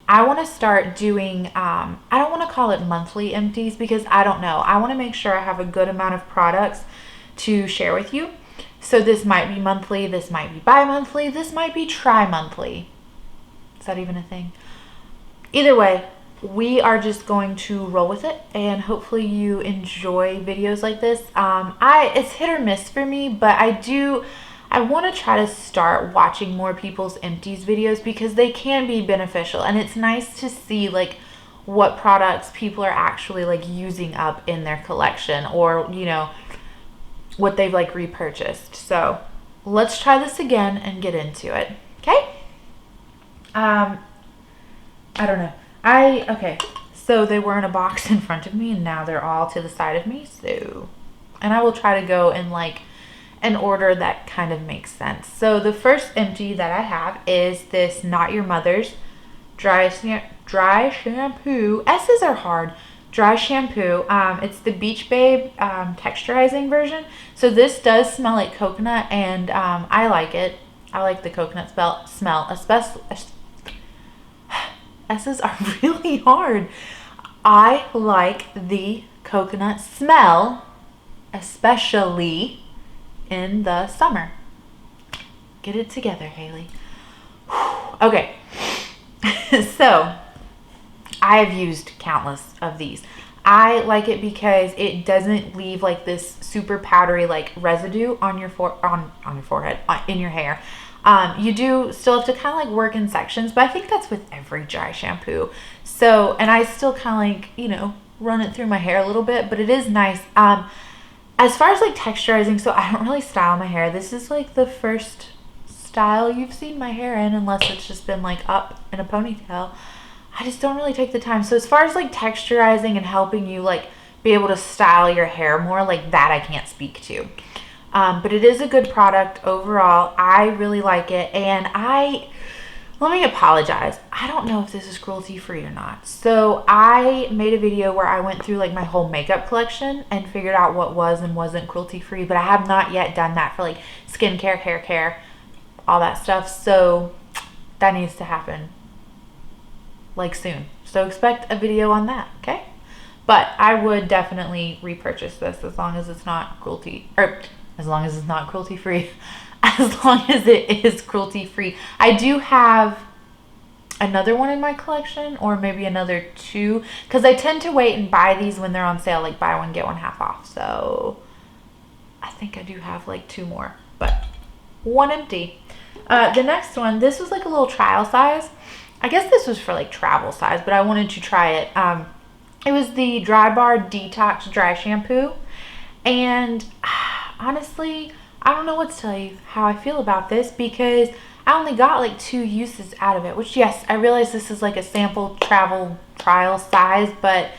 I want to start doing, I don't want to call it monthly empties because I don't know. I want to make sure I have a good amount of products to share with you. So this might be monthly, this might be bi-monthly, this might be tri-monthly. Is that even a thing? Either way, we are just going to roll with it, and hopefully you enjoy videos like this. It's hit or miss for me, but I want to try to start watching more people's empties videos because they can be beneficial, and it's nice to see like what products people are actually like using up in their collection, or what they've like repurchased. So let's try this again and get into it. Okay. I don't know. Okay. So they were in a box in front of me, and now they're all to the side of me. So, and I will try to go in like an order that kind of makes sense. So the first empty that I have is this Not Your Mother's dry shampoo. S's are hard. Dry shampoo. It's the Beach Babe texturizing version. So this does smell like coconut, and I like it. I like the coconut smell, especially. S's are really hard. I like the coconut smell, especially in the summer. Get it together, Haley. Okay. So I have used countless of these. I like it because it doesn't leave like this super powdery like residue on your forehead, in your hair. You do still have to kind of like work in sections, but I think that's with every dry shampoo. So, and I still kind of like, run it through my hair a little bit, but it is nice. As far as like texturizing, so I don't really style my hair. This is like the first style you've seen my hair in, unless it's just been like up in a ponytail. I just don't really take the time. So as far as like texturizing and helping you like be able to style your hair more, like that I can't speak to. But it is a good product overall. I really like it. And let me apologize. I don't know if this is cruelty free or not. So I made a video where I went through like my whole makeup collection and figured out what was and wasn't cruelty free, but I have not yet done that for like skincare, hair care, all that stuff. So that needs to happen like soon. So expect a video on that, okay? But I would definitely repurchase this as long as it's not cruelty, or as long as it's not cruelty free. As long as it is cruelty free. I do have another one in my collection, or maybe another two, because I tend to wait and buy these when they're on sale, like buy one get one half off. So I think I do have like two more, but one empty. The next one, this was like a little trial size. I guess this was for like travel size, but I wanted to try it. It was the Dry Bar Detox Dry Shampoo, and honestly, I don't know what to tell you how I feel about this, because I only got like 2 uses out of it, which, yes, I realize this is like a sample travel trial size, but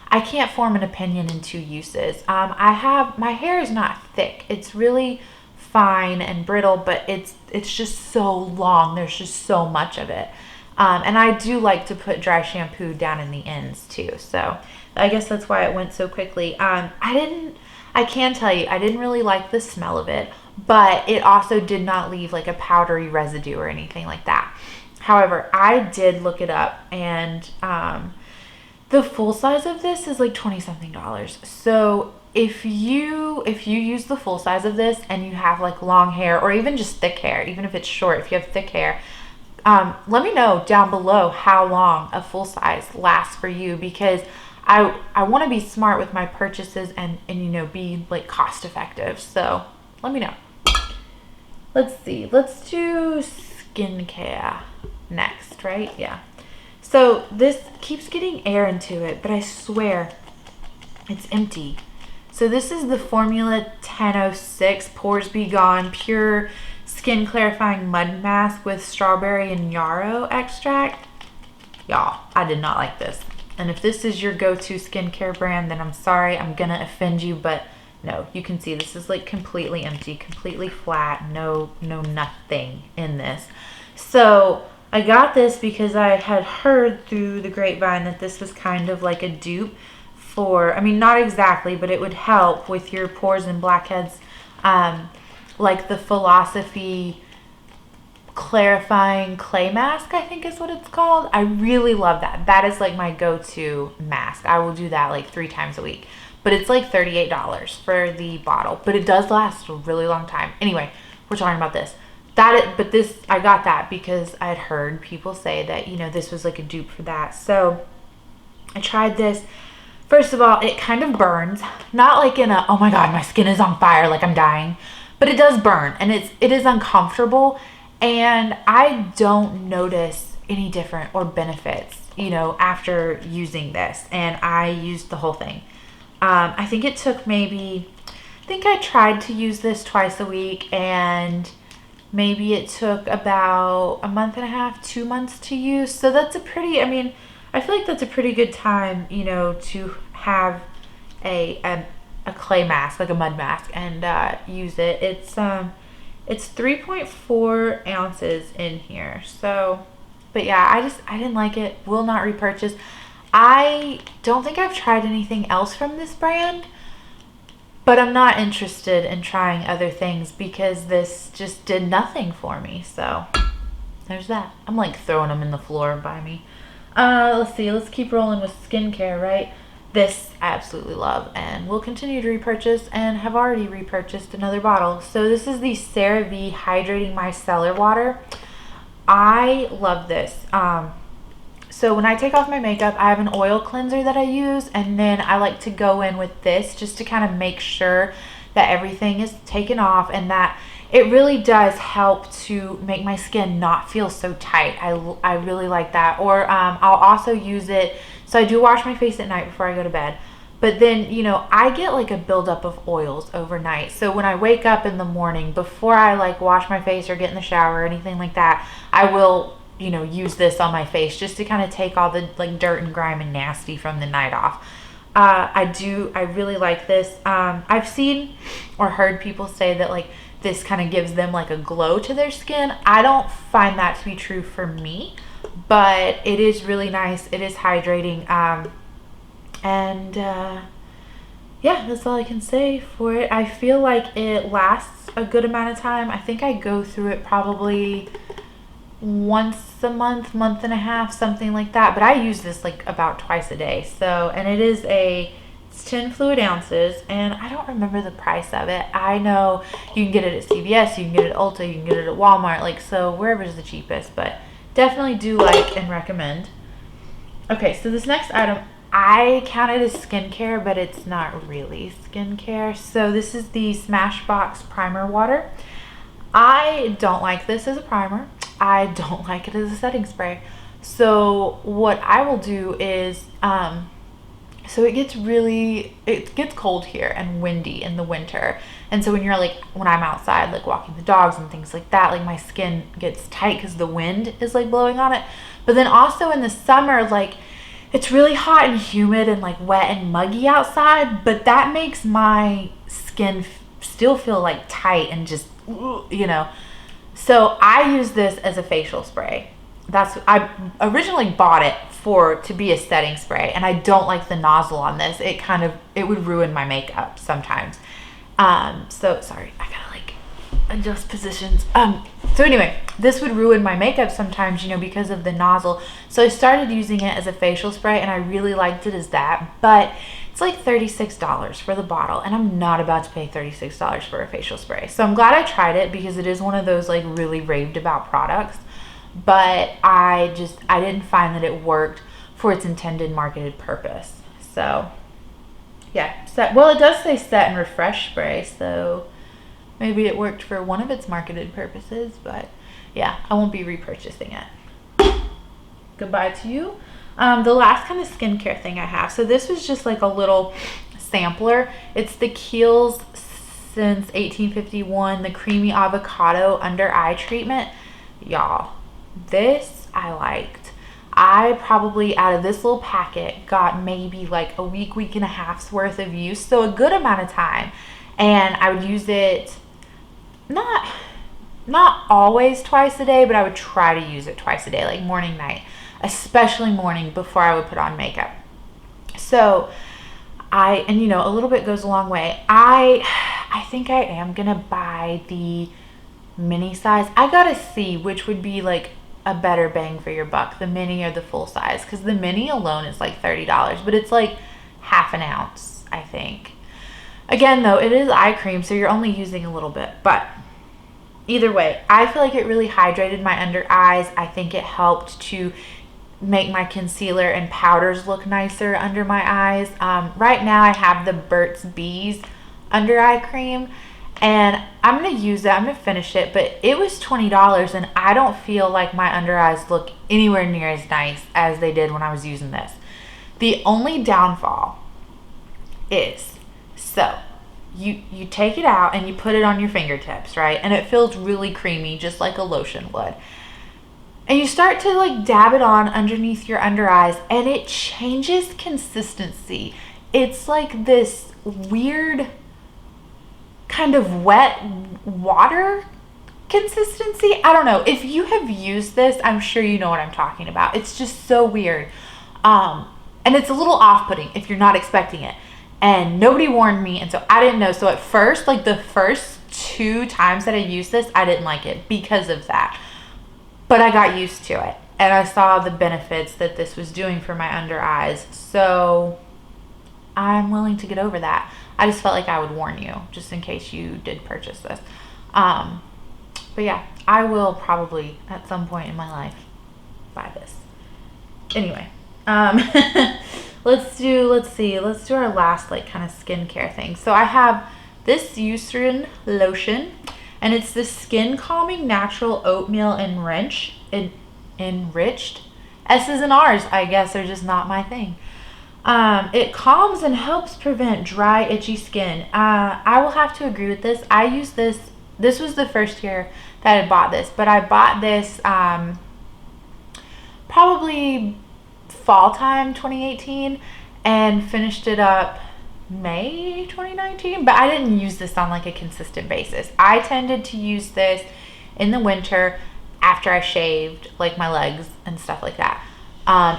I can't form an opinion in 2 uses. My hair is not thick. It's really fine and brittle, but it's just so long. There's just so much of it. And I do like to put dry shampoo down in the ends too. So I guess that's why it went so quickly. I can tell you, I didn't really like the smell of it, but it also did not leave like a powdery residue or anything like that. However, I did look it up, and the full size of this is like $20-something. So if you use the full size of this and you have like long hair, or even just thick hair, even if it's short, if you have thick hair, let me know down below how long a full size lasts for you, because I want to be smart with my purchases and be like cost effective. So let me know. Let's see. Let's do skincare next, right? Yeah. So this keeps getting air into it, but I swear it's empty. So this is the Formula 1006 Pores Be Gone Pure Skin Clarifying Mud Mask with strawberry and yarrow extract. Y'all, I did not like this. And if this is your go-to skincare brand, then I'm sorry, I'm gonna offend you, but no, you can see this is like completely empty, completely flat, no nothing in this. So I got this because I had heard through the grapevine that this was kind of like a dupe for, I mean, not exactly, but it would help with your pores and blackheads, like the Philosophy clarifying clay mask, I think is what it's called. I really love that. That is like my go-to mask. I will do that like 3 times a week. But it's like $38 for the bottle. But it does last a really long time. Anyway, we're talking about this. But this, I got that because I'd heard people say that, you know, this was like a dupe for that. So I tried this. First of all, it kind of burns. Not like in a, oh my God, my skin is on fire, like I'm dying. But it does burn, and it is uncomfortable. And I don't notice any different or benefits, you know, after using this. And I used the whole thing. I think it took I think I tried to use this twice a week, and maybe it took about a month and a half, 2 months to use. So that's I feel like that's a pretty good time, you know, to have a clay mask, like a mud mask, and use it. It's 3.4 ounces in here. So, but yeah, I didn't like it. Will not repurchase. I don't think I've tried anything else from this brand, but I'm not interested in trying other things because this just did nothing for me. So there's that. I'm like throwing them in the floor by me. Let's see. Let's keep rolling with skincare, right? This I absolutely love and will continue to repurchase, and have already repurchased another bottle. So this is the CeraVe Hydrating Micellar Water. I love this. So when I take off my makeup, I have an oil cleanser that I use, and then I like to go in with this just to kind of make sure that everything is taken off, and that it really does help to make my skin not feel so tight. I really like that. Or I'll also use it, so I do wash my face at night before I go to bed. But then, you know, I get like a buildup of oils overnight. So when I wake up in the morning, before I like wash my face or get in the shower or anything like that, I will, you know, use this on my face just to kind of take all the like dirt and grime and nasty from the night off. I really like this. I've seen or heard people say that like this kind of gives them like a glow to their skin. I don't find that to be true for me, but it is really nice. It is hydrating. Yeah, that's all I can say for it. I feel like it lasts a good amount of time. I think I go through it probably once a month, month and a half, something like that. But I use this like about twice a day. So, and it's 10 fluid ounces, and I don't remember the price of it. I know you can get it at CVS, you can get it at Ulta, you can get it at Walmart, like, so wherever's the cheapest, but definitely do like and recommend. Okay, so this next item, I count it as skincare, but it's not really skincare. So this is the Smashbox Primer Water. I don't like this as a primer. I don't like it as a setting spray. So what I will do is, so it gets cold here and windy in the winter. And so when I'm outside, like walking the dogs and things like that, like my skin gets tight because the wind is like blowing on it. But then also in the summer, like it's really hot and humid and like wet and muggy outside, but that makes my skin still feel like tight and just, you know. So I use this as a facial spray. I originally bought it to be a setting spray, and I don't like the nozzle on this. It would ruin my makeup sometimes. So sorry, I gotta like adjust positions. So anyway, this would ruin my makeup sometimes, you know, because of the nozzle. So I started using it as a facial spray, and I really liked it as that, but it's like $36 for the bottle, and I'm not about to pay $36 for a facial spray. So I'm glad I tried it because it is one of those like really raved about products, but I didn't find that it worked for its intended marketed purpose. So yeah, well, it does say set and refresh spray, so maybe it worked for one of its marketed purposes, but yeah, I won't be repurchasing it. Goodbye to you. The last kind of skincare thing I have, so this was just like a little sampler. It's the Kiehl's since 1851, the creamy avocado under eye treatment. Y'all, this I liked. I probably out of this little packet got maybe like a week and a half's worth of use, so a good amount of time. And I would use it not always twice a day, but I would try to use it twice a day, like morning, night, especially morning before I would put on makeup. So and you know, a little bit goes a long way. I think I am gonna buy the mini size. I gotta see which would be like a better bang for your buck, the mini or the full size, because the mini alone is like $30, but it's like half an ounce, I think. Again though, it is eye cream, so you're only using a little bit, but either way, I feel like it really hydrated my under eyes. I think it helped to make my concealer and powders look nicer under my eyes. Right now I have the Burt's Bees under eye cream, and I'm gonna use it. I'm gonna finish it, but it was $20, and I don't feel like my under eyes look anywhere near as nice as they did when I was using this. The only downfall is, so you take it out and you put it on your fingertips, right? And it feels really creamy, just like a lotion would. And you start to like dab it on underneath your under eyes, and it changes consistency. It's like this weird kind of wet water consistency. I don't know. If you have used this, I'm sure you know what I'm talking about. It's just so weird. And it's a little off-putting if you're not expecting it. And nobody warned me, and so I didn't know. So at first, like the first 2 times that I used this, I didn't like it because of that. But I got used to it, and I saw the benefits that this was doing for my under eyes. So I'm willing to get over that. I just felt like I would warn you, just in case you did purchase this. But yeah, I will probably at some point in my life buy this. Anyway, let's do our last like kind of skincare thing. So I have this Eucerin lotion, and it's the skin calming natural oatmeal enriched. S's and R's, I guess, are just not my thing. It calms and helps prevent dry, itchy skin. I will have to agree with this. I use this. This was the first year that I bought this, but I bought this probably fall time 2018 and finished it up May 2019, but I didn't use this on like a consistent basis. I tended to use this in the winter after I shaved like my legs and stuff like that.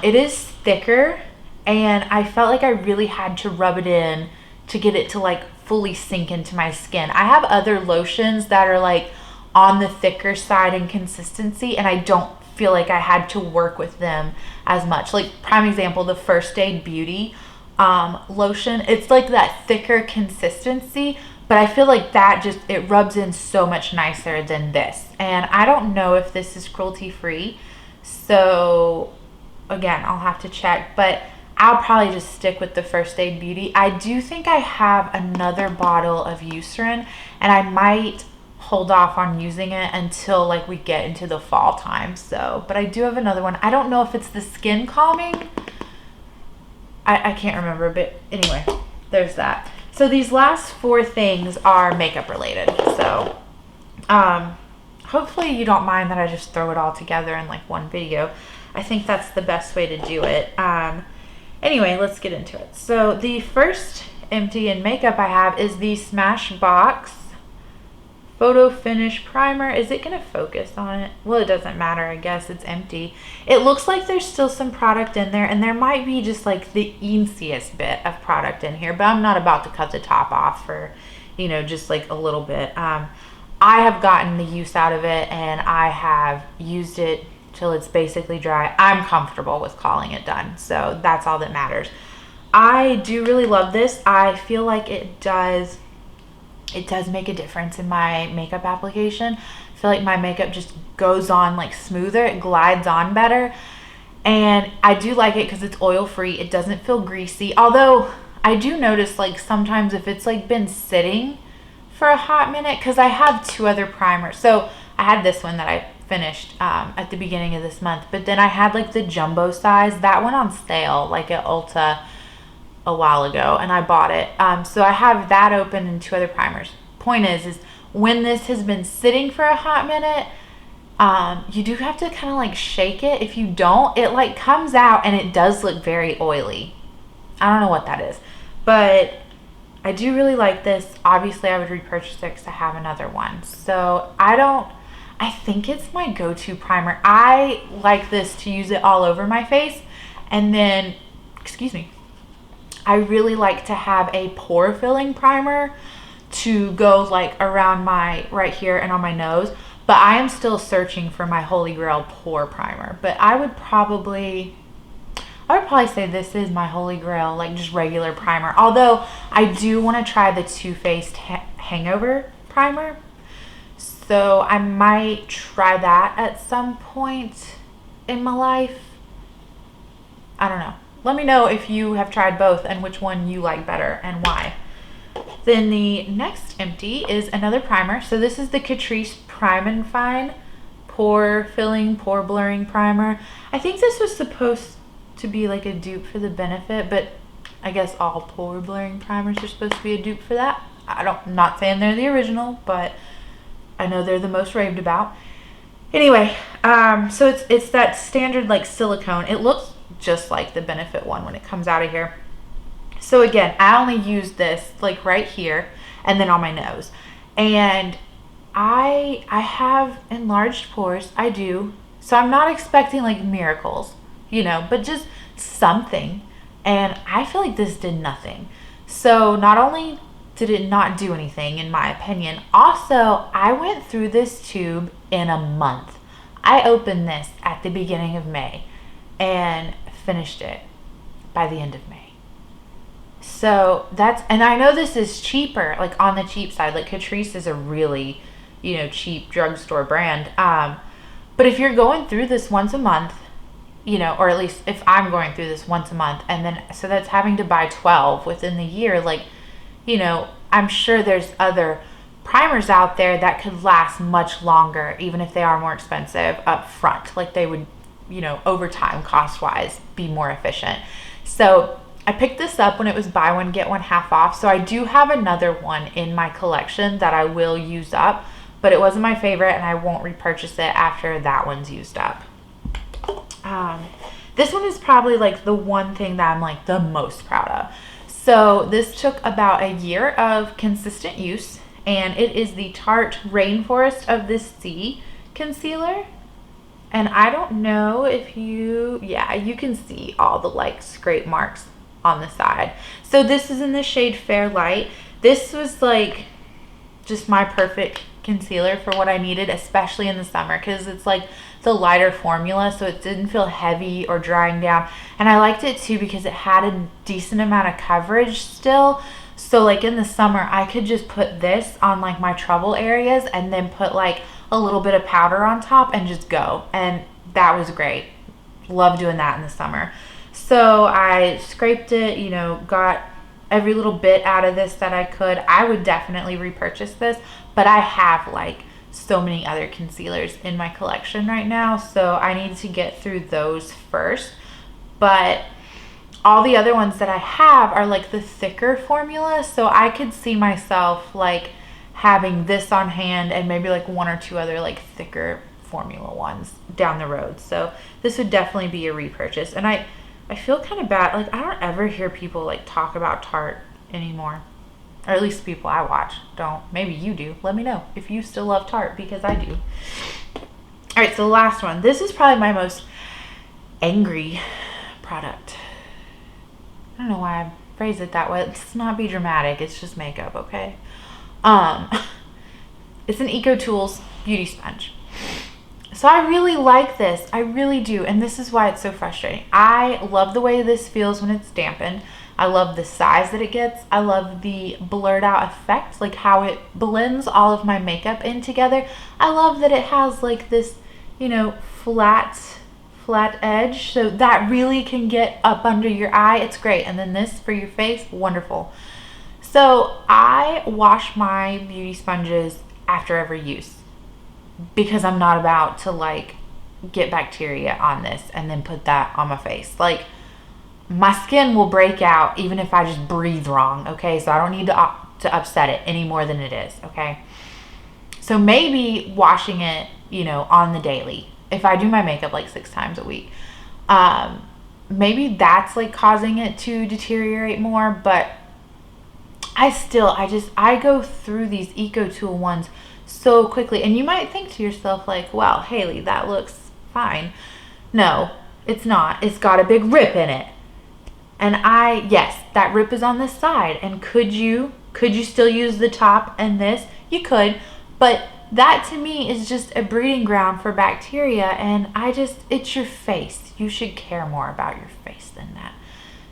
It is thicker, and I felt like I really had to rub it in to get it to like fully sink into my skin. I have other lotions that are like on the thicker side in consistency, and I don't feel like I had to work with them as much. Like prime example, the First Aid Beauty lotion, it's like that thicker consistency, but I feel like that just, it rubs in so much nicer than this. And I don't know if this is cruelty free, so again, I'll have to check, but I'll probably just stick with the First Aid Beauty. I do think I have another bottle of Eucerin, and I might hold off on using it until like we get into the fall time. So, but I do have another one. I don't know if it's the skin calming. I can't remember, but anyway, there's that. So these last 4 things are makeup related. So hopefully you don't mind that I just throw it all together in like one video. I think that's the best way to do it. Anyway, let's get into it. So the first empty in makeup I have is the Smashbox Photo Finish Primer. Is it going to focus on it? Well, it doesn't matter. I guess it's empty. It looks like there's still some product in there, and there might be just like the easiest bit of product in here, but I'm not about to cut the top off for, you know, just like a little bit. I have gotten the use out of it, and I have used it till it's basically dry. I'm comfortable with calling it done, so that's all that matters. I do really love this. I feel like it does make a difference in my makeup application. I feel like my makeup just goes on like smoother, it glides on better, and I do like it because it's oil free. It doesn't feel greasy, although I do notice like sometimes if it's like been sitting for a hot minute, because I have 2 other primers. So I had this one that I finished at the beginning of this month, but then I had like the jumbo size that went on sale like at Ulta a while ago, and I bought it. So I have that open and 2 other primers. Point is when this has been sitting for a hot minute, you do have to kind of like shake it. If you don't, it like comes out and it does look very oily. I don't know what that is, but I do really like this. Obviously I would repurchase it because I have another one. So I think it's my go-to primer. I like this to use it all over my face, and then, excuse me, I really like to have a pore filling primer to go like around my right here and on my nose. But I am still searching for my Holy Grail pore primer. But I would probably say this is my Holy Grail, like just regular primer. Although I do want to try the Too Faced Hangover primer. So I might try that at some point in my life. I don't know. Let me know if you have tried both and which one you like better and why. Then the next empty is another primer. So this is the Catrice Prime and Fine Pore Filling, Pore Blurring Primer. I think this was supposed to be like a dupe for the Benefit, but I guess all pore blurring primers are supposed to be a dupe for that. I'm not saying they're the original, but I know they're the most raved about. Anyway, so it's that standard like silicone. It looks just like the Benefit one when it comes out of here. So again, I only use this like right here and then on my nose. And I have enlarged pores. I do. So I'm not expecting like miracles, you know, but just something. And I feel like this did nothing. So not only did it not do anything, in my opinion, also I went through this tube in a month. I opened this at the beginning of May and finished it by the end of May. So that's, and I know this is cheaper, like on the cheap side, like Catrice is a really, you know, cheap drugstore brand. But if you're going through this once a month, you know, or at least if I'm going through this once a month, and then, so that's having to buy 12 within the year, like, you know, I'm sure there's other primers out there that could last much longer, even if they are more expensive up front. Like they would, you know, over time, cost-wise, be more efficient. So I picked this up when it was buy one, get one half off. So I do have another one in my collection that I will use up, but it wasn't my favorite and I won't repurchase it after that one's used up. This one is probably like the one thing that I'm like the most proud of. So this took about a year of consistent use, and it is the Tarte Rainforest of the Sea concealer. And I don't know if you can see all the like scrape marks on the side. So this is in the shade Fair Light. This was like just my perfect concealer for what I needed, especially in the summer, because it's like the lighter formula, so it didn't feel heavy or drying down. And I liked it too because it had a decent amount of coverage still. So like in the summer, I could just put this on like my trouble areas and then put like a little bit of powder on top and just go. And that was great. Love doing that in the summer. So I scraped it, you know, got every little bit out of this that I could. I would definitely repurchase this, but I have like so many other concealers in my collection right now, so I need to get through those first. But all the other ones that I have are like the thicker formula, so I could see myself like having this on hand and maybe like one or two other like thicker formula ones down the road. So this would definitely be a repurchase. And I feel kind of bad, like I don't ever hear people like talk about Tarte anymore. Or at least people I watch don't. Maybe you do. Let me know if you still love Tarte, because I do. All right, so the last one. This is probably my most angry product. I don't know why I phrase it that way. Let's not be dramatic. It's just makeup, okay? It's an EcoTools beauty sponge. So I really like this. I really do. And this is why it's so frustrating. I love the way this feels when it's dampened. I love the size that it gets. I love the blurred out effect, like how it blends all of my makeup in together. I love that it has like this, you know, flat edge, so that really can get up under your eye. It's great. And then this for your face, wonderful. So I wash my beauty sponges after every use because I'm not about to like get bacteria on this and then put that on my face. Like, my skin will break out even if I just breathe wrong, okay? So I don't need to upset it any more than it is, okay? So maybe washing it, you know, on the daily. If I do my makeup like 6 times a week, maybe that's like causing it to deteriorate more. But I go through these EcoTool ones so quickly. And you might think to yourself like, well, Haley, that looks fine. No, it's not. It's got a big rip in it. And yes, that rip is on this side. And could you still use the top and this? You could, but that to me is just a breeding ground for bacteria, and it's your face. You should care more about your face than that.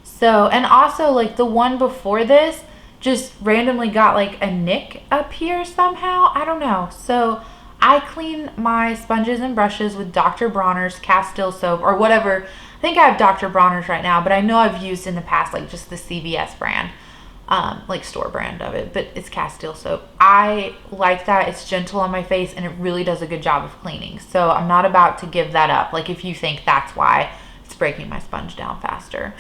So, and also like the one before this just randomly got like a nick up here somehow. I don't know. So I clean my sponges and brushes with Dr. Bronner's Castile soap or whatever. I think I have Dr. Bronner's right now, but I know I've used in the past like just the CVS brand, like store brand of it, but it's Castile soap. I like that. It's gentle on my face and it really does a good job of cleaning. So I'm not about to give that up. Like if you think that's why it's breaking my sponge down faster.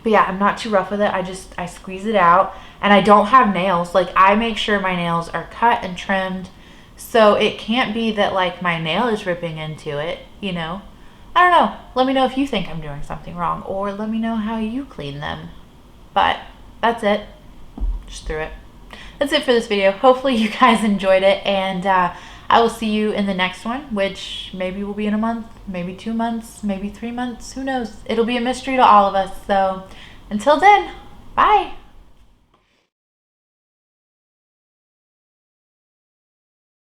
But yeah, I'm not too rough with it. I squeeze it out, and I don't have nails. Like I make sure my nails are cut and trimmed, so it can't be that like my nail is ripping into it, you know? I don't know. Let me know if you think I'm doing something wrong, or let me know how you clean them. But that's it. Just threw it. That's it for this video. Hopefully you guys enjoyed it, and I will see you in the next one, which maybe will be in a month, maybe 2 months, maybe 3 months. Who knows? It'll be a mystery to all of us. So until then, bye.